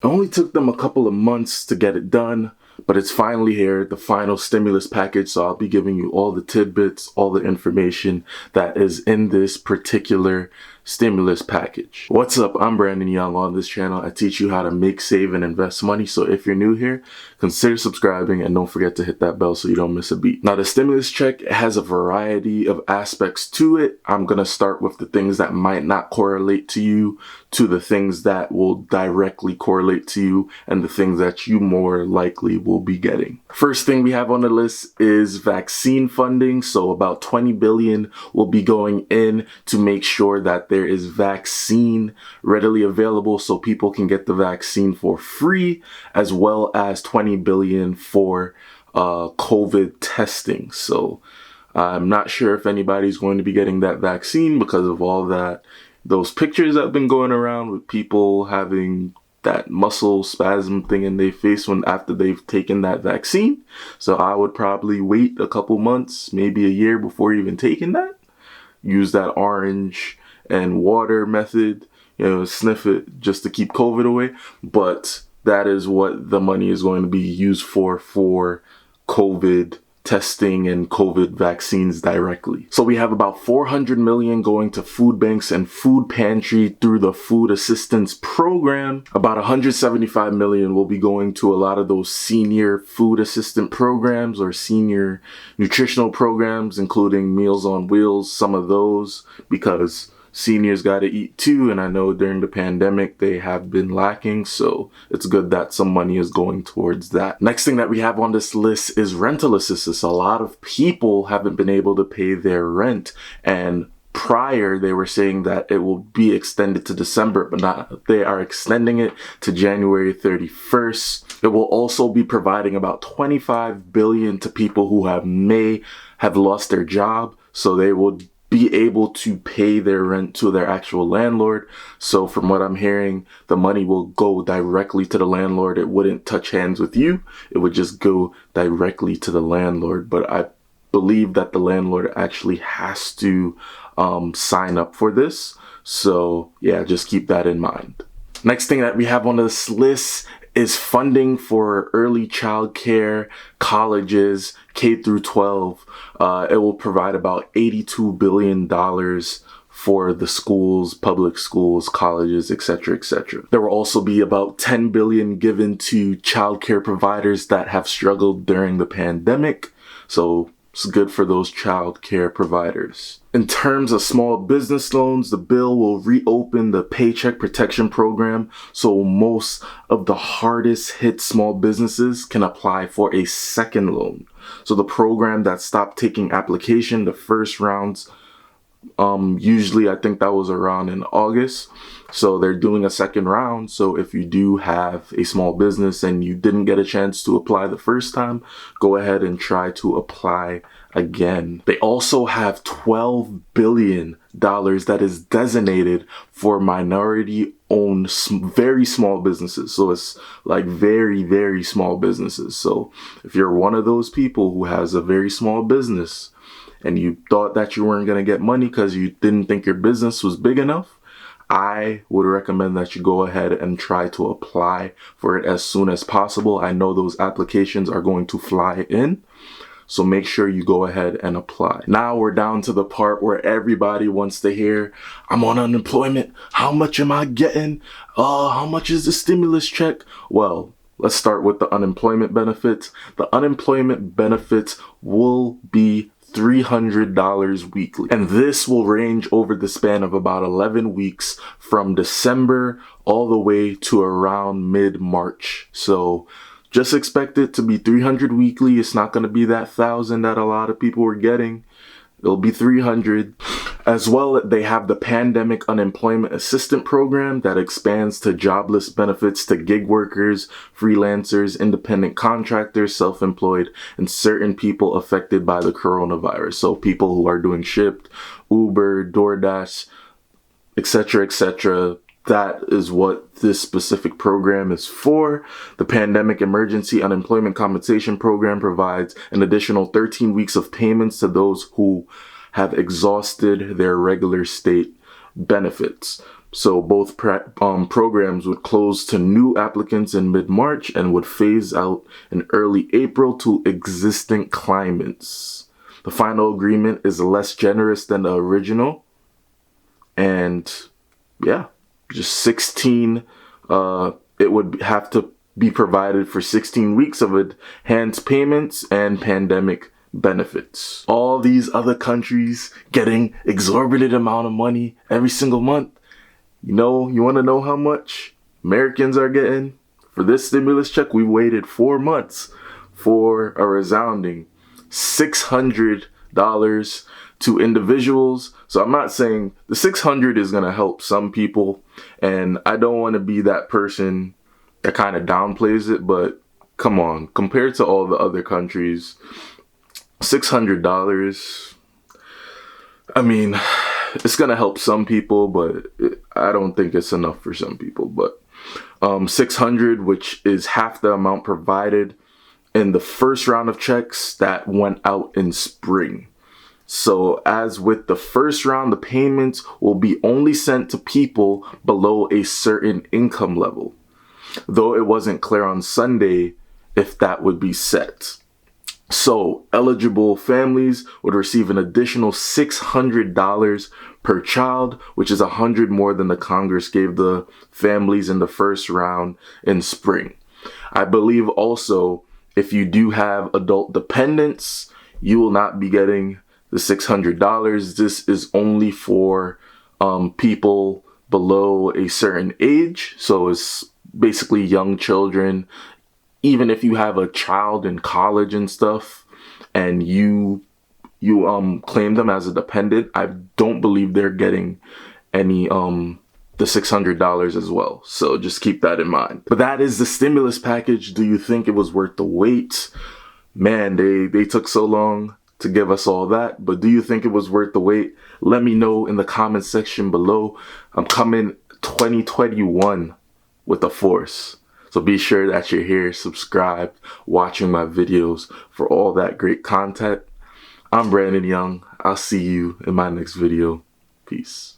It only took them a couple of months to get it done, but it's finally here, the final stimulus package. So I'll be giving you all the tidbits, all the information that is in this particular stimulus package. What's up? I'm Brandon Young. On this channel, I teach you how to make, save, and invest money. So if you're new here, consider subscribing and don't forget to hit that bell so you don't miss a beat. Now, the stimulus check has a variety of aspects to it. I'm going to start with the things that might not correlate to you, to the things that will directly correlate to you, and the things that you more likely will be getting. First thing we have on the list is vaccine funding. So about 20 billion will be going in to make sure that there is vaccine readily available so people can get the vaccine for free, as well as 20 billion for COVID testing. So I'm not sure if anybody's going to be getting that vaccine because of all that. Those pictures that have been going around with people having that muscle spasm thing in their face after they've taken that vaccine. So I would probably wait a couple months, maybe a year before even taking that. Use that orange and water method, sniff it just to keep COVID away. But that is what the money is going to be used for COVID testing and COVID vaccines directly. So we have about 400 million going to food banks and food pantry through the food assistance program. About 175 million will be going to a lot of those senior food assistant programs or senior nutritional programs, including Meals on Wheels, some of those, because seniors got to eat too, and I know during the pandemic they have been lacking, so it's good that some money is going towards that. Next thing that we have on this list is rental assistance. A lot of people haven't been able to pay their rent, and prior they were saying that it will be extended to December, but not, they are extending it to January 31st. It will also be providing about 25 billion to people who may have lost their job, so they will be able to pay their rent to their actual landlord. So from what I'm hearing, the money will go directly to the landlord. It wouldn't touch hands with you. It would just go directly to the landlord. But I believe that the landlord actually has to sign up for this. So yeah, just keep that in mind. Next thing that we have on this list is funding for early childcare, colleges, K through 12. It will provide about $82 billion for the schools, public schools, colleges, etc., etc. There will also be about 10 billion given to childcare providers that have struggled during the pandemic. So it's good for those childcare providers. In terms of small business loans, the bill will reopen the Paycheck Protection Program, so most of the hardest hit small businesses can apply for a second loan. So the program that stopped taking application, the first rounds, usually I think that was around in August. So they're doing a second round. So if you do have a small business and you didn't get a chance to apply the first time, go ahead and try to apply again. They also have $12 billion that is designated for minority owned very small businesses. So it's like very, very small businesses. So if you're one of those people who has a very small business and you thought that you weren't going to get money because you didn't think your business was big enough, I would recommend that you go ahead and try to apply for it as soon as possible. I know those applications are going to fly in, so make sure you go ahead and apply. Now we're down to the part where everybody wants to hear, I'm on unemployment. How much am I getting? How much is the stimulus check? Well, let's start with the unemployment benefits. The unemployment benefits will be $300 weekly. And this will range over the span of about 11 weeks from December all the way to around mid-March. So just expect it to be $300 weekly. It's not going to be that $1,000 that a lot of people were getting. It'll be $300. As well, they have the Pandemic Unemployment Assistance Program that expands to jobless benefits to gig workers, freelancers, independent contractors, self-employed, and certain people affected by the coronavirus. So people who are doing Shipt, Uber, DoorDash, etc., etc. That is what this specific program is for. The Pandemic Emergency Unemployment Compensation Program provides an additional 13 weeks of payments to those who have exhausted their regular state benefits. So both programs would close to new applicants in mid-March and would phase out in early April to existing claimants. The final agreement is less generous than the original. And yeah, just 16, it would have to be provided for 16 weeks of enhanced payments and pandemic benefits. All these other countries getting exorbitant amount of money every single month. You want to know how much Americans are getting? For this stimulus check, we waited 4 months for a resounding $600 to individuals. So I'm not saying the 600 is going to help some people, and I don't want to be that person that kind of downplays it, but come on, compared to all the other countries, $600, I mean, it's going to help some people, but I don't think it's enough for some people. But 600, which is half the amount provided in the first round of checks that went out in spring. So as with the first round, the payments will be only sent to people below a certain income level, though it wasn't clear on Sunday if that would be set. So eligible families would receive an additional $600 per child, which is $100 more than the Congress gave the families in the first round in spring. I believe also if you do have adult dependents, you will not be getting the $600. This is only for people below a certain age. So it's basically young children. Even if you have a child in college and stuff and you claim them as a dependent, I don't believe they're getting any the $600 as well. So just keep that in mind. But that is the stimulus package. Do you think it was worth the wait? Man, they took so long to give us all that, but do you think it was worth the wait? Let me know in the comment section below. I'm coming 2021 with a force. So be sure that you're here, subscribed, watching my videos for all that great content. I'm Brandon Young. I'll see you in my next video. Peace.